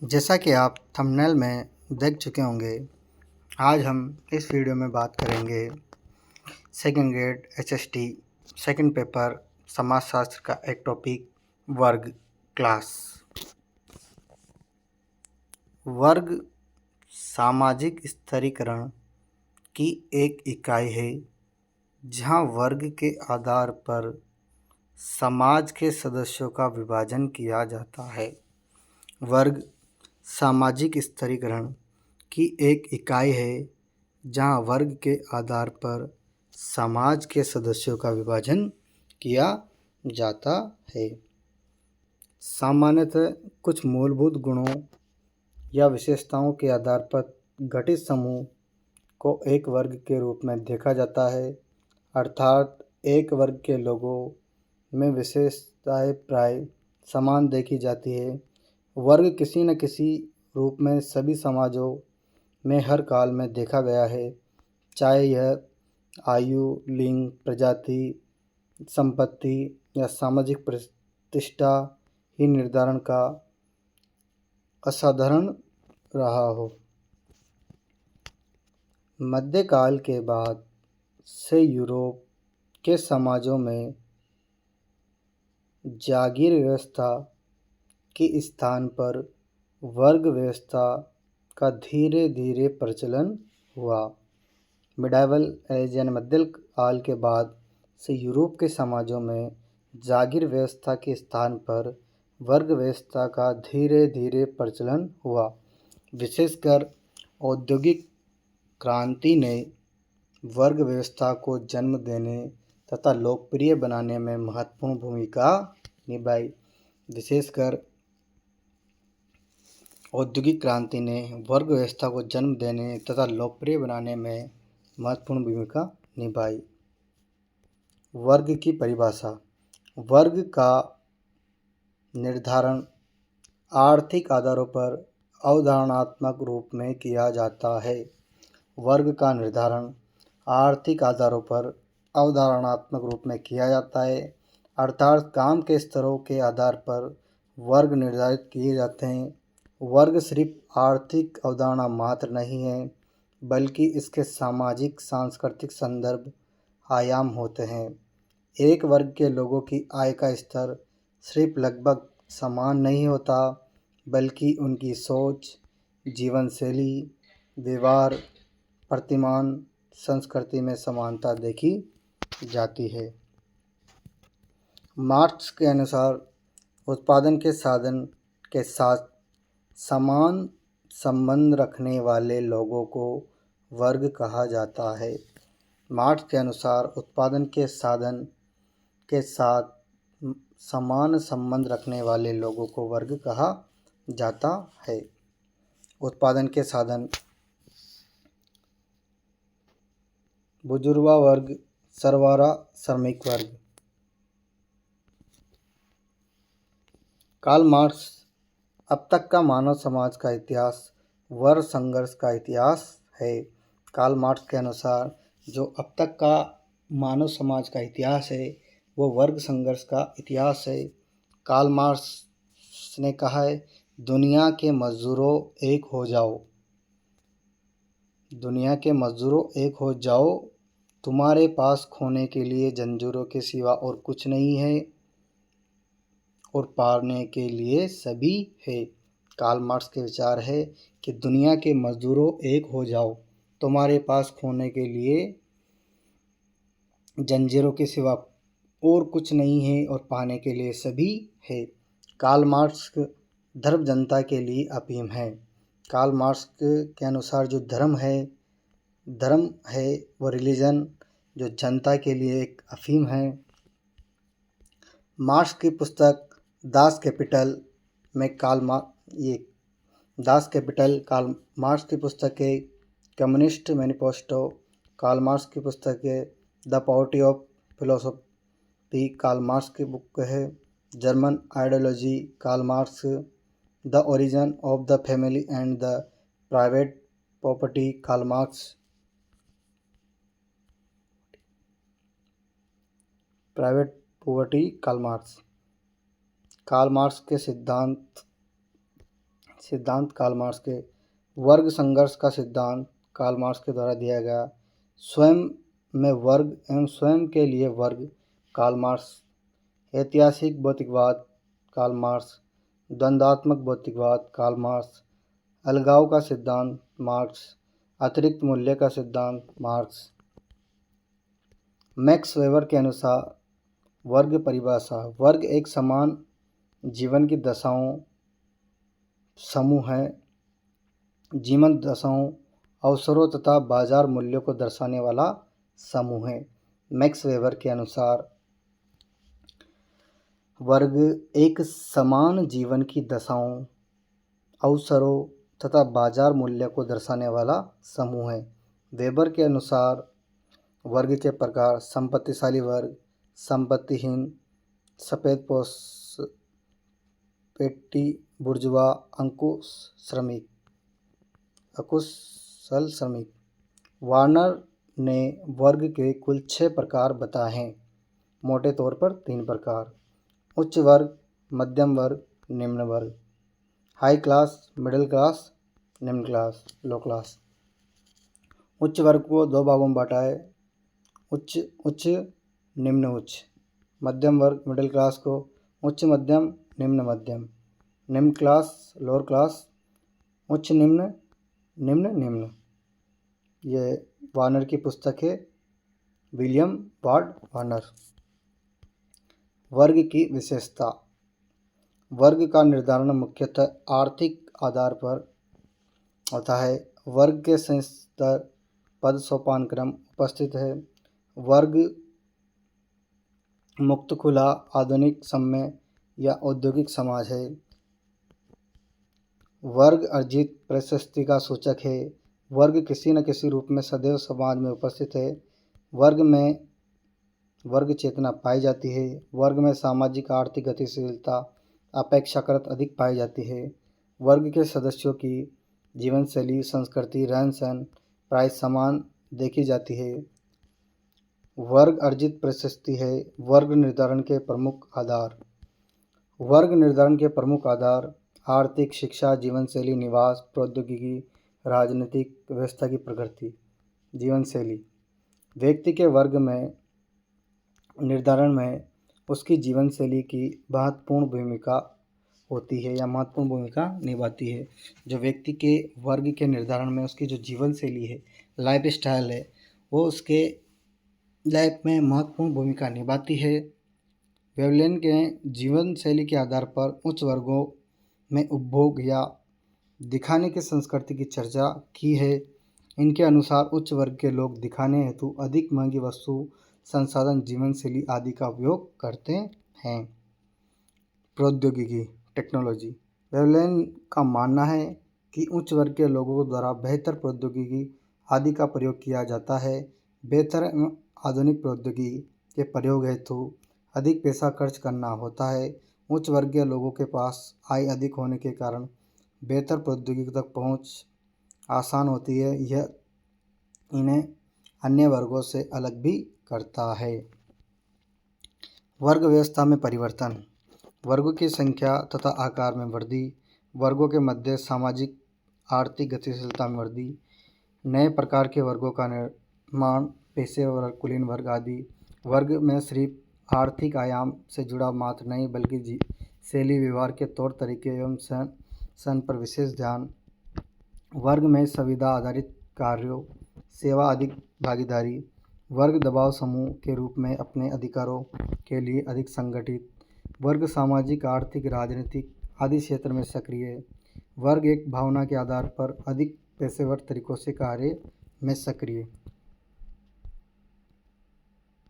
जैसा कि आप थंबनेल में देख चुके होंगे, आज हम इस वीडियो में बात करेंगे second grade HST second paper समाजशास्त्र का एक टॉपिक वर्ग क्लास। वर्ग सामाजिक स्तरीकरण की एक इकाई है जहां वर्ग के आधार पर समाज के सदस्यों का विभाजन किया जाता है। वर्ग सामाजिक स्तरीकरण की एक इकाई है जहां वर्ग के आधार पर समाज के सदस्यों का विभाजन किया जाता है। सामान्यतः कुछ मूलभूत गुणों या विशेषताओं के आधार पर गठित समूह को एक वर्ग के रूप में देखा जाता है, अर्थात एक वर्ग के लोगों में विशेषताएं प्राय समान देखी जाती है। वर्ग किसी न किसी रूप में सभी समाजों में हर काल में देखा गया है, चाहे यह आयु, लिंग, प्रजाति, संपत्ति या सामाजिक प्रतिष्ठा ही निर्धारण का असाधारण रहा हो। मध्यकाल के बाद से यूरोप के समाजों में जागीर व्यवस्था के स्थान पर वर्ग व्यवस्था का धीरे धीरे प्रचलन हुआ। मिडाइवल एज यानी मध्यकाल के बाद से यूरोप के समाजों में जागीर व्यवस्था के स्थान पर वर्ग व्यवस्था का धीरे धीरे प्रचलन हुआ। विशेषकर औद्योगिक क्रांति ने वर्ग व्यवस्था को जन्म देने तथा लोकप्रिय बनाने में महत्वपूर्ण भूमिका निभाई। विशेषकर औद्योगिक क्रांति ने वर्ग व्यवस्था को जन्म देने तथा लोकप्रिय बनाने में महत्वपूर्ण भूमिका निभाई। वर्ग की परिभाषा। वर्ग का निर्धारण आर्थिक आधारों पर अवधारणात्मक रूप में किया जाता है। वर्ग का निर्धारण आर्थिक आधारों पर अवधारणात्मक रूप में किया जाता है, अर्थात काम के स्तरों के आधार पर वर्ग निर्धारित किए जाते हैं। वर्ग सिर्फ आर्थिक अवधारणा मात्र नहीं है, बल्कि इसके सामाजिक सांस्कृतिक संदर्भ आयाम होते हैं। एक वर्ग के लोगों की आय का स्तर सिर्फ लगभग समान नहीं होता, बल्कि उनकी सोच, जीवन शैली, व्यवहार, प्रतिमान, संस्कृति में समानता देखी जाती है। मार्क्स के अनुसार उत्पादन के साधन के साथ समान संबंध रखने वाले लोगों को वर्ग कहा जाता है। मार्क्स के अनुसार उत्पादन के साधन के साथ समान संबंध रखने वाले लोगों को वर्ग कहा जाता है। उत्पादन के साधन बुजुर्गा वर्ग, सरबराह श्रमिक वर्ग। कार्ल मार्क्स अब तक का मानव समाज का इतिहास वर्ग संघर्ष का इतिहास है। कार्ल मार्क्स के अनुसार जो अब तक का मानव समाज का इतिहास है वो वर्ग संघर्ष का इतिहास है। कार्ल मार्क्स ने कहा है, दुनिया के मजदूरों एक हो जाओ, दुनिया के मजदूरों एक हो जाओ, तुम्हारे पास खोने के लिए जंजीरों के सिवा और कुछ नहीं है और पाने के लिए सभी है। कार्ल मार्क्स के विचार है कि दुनिया के मजदूरों एक हो जाओ, तुम्हारे पास खोने के लिए जंजीरों के सिवा और कुछ नहीं है और पाने के लिए सभी है। कार्ल मार्क्स धर्म जनता के लिए अफीम है। कार्ल मार्क्स के अनुसार जो धर्म है वो रिलीजन जो जनता के लिए एक अफीम है। मार्क्स की पुस्तक दास कैपिटल में कार्ल मार्क्स की पुस्तक है। कम्युनिस्ट मैनिफेस्टो कार्ल मार्क्स की पुस्तक है। The poverty of philosophy Karl Marx की बुक है। German ideology Karl Marx. The origin of the family and the private property Karl Marx. Private poverty Karl Marx. Karl Marx के सिद्धांत सिद्धांत Karl Marx के। वर्ग संघर्ष का सिद्धांत कार्ल मार्क्स के द्वारा दिया गया। स्वयं में वर्ग एवं स्वयं के लिए वर्ग कार्ल मार्क्स। ऐतिहासिक भौतिकवाद कार्ल मार्क्स। द्वंद्वात्मक भौतिकवाद कार्ल मार्क्स। अलगाव का सिद्धांत मार्क्स। अतिरिक्त मूल्य का सिद्धांत मार्क्स। मैक्स वेबर के अनुसार वर्ग परिभाषा। वर्ग एक समान जीवन की दशाओं समूह है। जीवन दशाओं, अवसरों तथा बाजार मूल्यों को दर्शाने वाला समूह है। मैक्स वेबर के अनुसार वर्ग एक समान जीवन की दशाओं, अवसरों तथा बाजार मूल्य को दर्शाने वाला समूह है। वेबर के अनुसार वर्ग के प्रकार संपत्तिशाली वर्ग, संपत्तिहीन, सफेद पोश पेटी बुर्जुआ, अकुशल श्रमिक। वार्नर ने वर्ग के कुल 6 प्रकार बताए हैं। मोटे तौर पर 3 प्रकार: उच्च वर्ग, मध्यम वर्ग, निम्न वर्ग। हाई क्लास, मिडिल क्लास, निम्न क्लास, लो क्लास। उच्च वर्ग को 2 भागों में बांटा है, उच्च उच्च, निम्न उच्च। मध्यम वर्ग मिडिल क्लास को उच्च मध्यम, निम्न मध्यम। निम्न क्लास लोअर क्लास, उच्च निम्न, निम्न निम्न। ये वार्नर की पुस्तक है, विलियम वार्ड वार्नर। वर्ग की विशेषता। वर्ग का निर्धारण मुख्यतः आर्थिक आधार पर होता है। वर्ग के स्तर, पद, सोपान क्रम उपस्थित है। वर्ग मुक्त, खुला, आधुनिक, सम्य या औद्योगिक समाज है। वर्ग अर्जित प्रशस्ति का सूचक है। वर्ग किसी न किसी रूप में सदैव समाज में उपस्थित है। वर्ग में वर्ग चेतना पाई जाती है। वर्ग में सामाजिक आर्थिक गतिशीलता अपेक्षाकृत अधिक पाई जाती है। वर्ग के सदस्यों की जीवन शैली, संस्कृति, रहन सहन प्राय समान देखी जाती है। वर्ग अर्जित प्रशस्ति है। वर्ग निर्धारण के प्रमुख आधार। वर्ग निर्धारण के प्रमुख आधार आर्थिक, शिक्षा, जीवन शैली, निवास, प्रौद्योगिकी, राजनीतिक व्यवस्था की प्रकृति। जीवन शैली। व्यक्ति के वर्ग में निर्धारण में उसकी जीवन शैली की महत्वपूर्ण भूमिका होती है या महत्वपूर्ण भूमिका निभाती है। जो व्यक्ति के वर्ग के निर्धारण में उसकी जो जीवन शैली है, लाइफ स्टाइल है, वो उसके लाइफ में महत्वपूर्ण भूमिका निभाती है। वेवलेन के जीवन शैली के आधार पर उच्च वर्गों में उपभोग या दिखाने की संस्कृति की चर्चा की है। इनके अनुसार उच्च वर्ग के लोग दिखाने हेतु अधिक महंगी वस्तु, संसाधन, जीवन शैली आदि का उपयोग करते हैं। प्रौद्योगिकी, टेक्नोलॉजी। वेवलेन का मानना है कि उच्च वर्ग के लोगों द्वारा बेहतर प्रौद्योगिकी आदि का प्रयोग किया जाता है। बेहतर एवं आधुनिक प्रौद्योगिकी के प्रयोग हेतु अधिक पैसा खर्च करना होता है। उच्च वर्गीय लोगों के पास आय अधिक होने के कारण बेहतर प्रौद्योगिकी तक पहुंच आसान होती है। यह इन्हें अन्य वर्गों से अलग भी करता है। वर्ग व्यवस्था में परिवर्तन। वर्गों की संख्या तथा आकार में वृद्धि। वर्गों के मध्य सामाजिक आर्थिक गतिशीलता में वृद्धि। नए प्रकार के वर्गों का निर्माण, पेशेवर वर्ग, कुलीन वर्ग आदि। वर्ग में सिर्फ आर्थिक आयाम से जुड़ा मात्र नहीं बल्कि शैली, व्यवहार के तौर तरीके एवं सन पर विशेष ध्यान। वर्ग में सुविधा आधारित कार्यों, सेवा अधिक भागीदारी। वर्ग दबाव समूह के रूप में अपने अधिकारों के लिए अधिक संगठित। वर्ग सामाजिक, आर्थिक, राजनीतिक आदि क्षेत्र में सक्रिय। वर्ग एक भावना के आधार पर अधिक पेशेवर तरीकों से कार्य में सक्रिय।